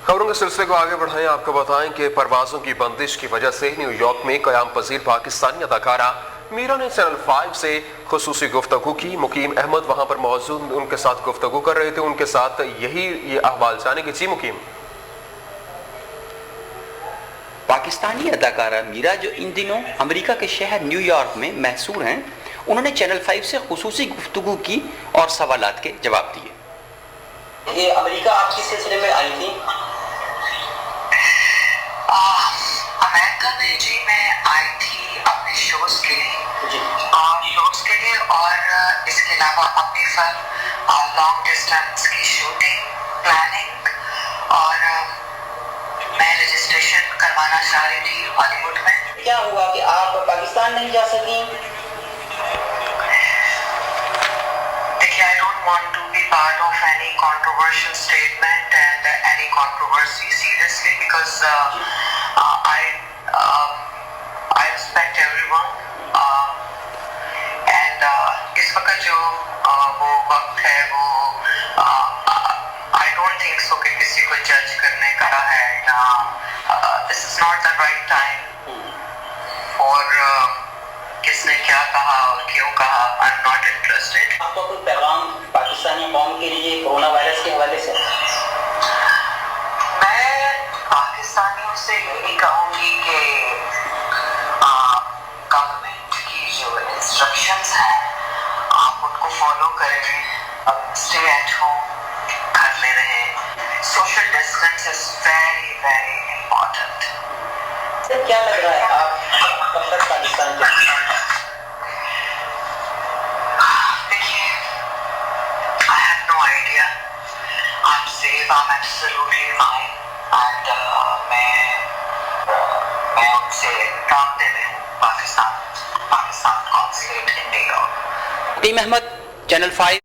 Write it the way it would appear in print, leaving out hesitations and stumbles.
खबरों के सिलसिले को आगे बढ़ाएं। आपको बताएं कि परवाजों की बंदिश की वजह से न्यूयॉर्क में क़याम पजीर पाकिस्तानी अदाकारा मीरा ने चैनल 5 से खुसूसी गुफ्तगू की। मुकीम अहमद वहां पर मौजूद उनके साथ गुफ्तगू कर रहे थे। उनके साथ ये अहवाल जाने की। जी मुकीम। पाकिस्तानी अदाकारा मीरा जो इन दिनों अमेरिका के शहर न्यूयॉर्क में महसूर हैं, उन्होंने चैनल 5 से खुसूसी गुफ्तगू की और सवालात के जवाब दिए। ये अमेरिका आप किस सिलसिले में आई थी? अमेरिका में जी मैं आई थी अपने शोज के लिए और इसके अलावा अपनी फिल्म लॉन्ग डिस्टेंस की शूटिंग प्लानिंग और मैं रजिस्ट्रेशन करवाना चाह रही थी हॉलीवुड में। क्या हुआ कि आप पाकिस्तान नहीं जा सकी? देखिए, I don't want to be part of any controversial statement and any controversy seriously because I respect everyone and इस वक्त जो वो वक्त है वो I don't think so कि किसी को जज करने का है या this is not the right time और किसने क्या कहा और क्यों कहा I'm not interested। आपका कोई पैगाम पाकिस्तानी कौम के लिए कोरोना वायरस के हवाले से? मैं पाकिस्तानियों से यही कहूँगी कि गवर्नमेंट की जो इंस्ट्रक्शंस हैं आप उनको फॉलो करें, स्टे एट होम, घर में रहें, social distance is very very important. क्या लग रहा है आप कब तक पाकिस्तान जाएंगे? देखिए, I have no idea. I'm safe. I'm absolutely fine. And मैं उनसे राब्ते में हूँ Pakistan consulate in New York. Muqeem Ahmed, channel 5।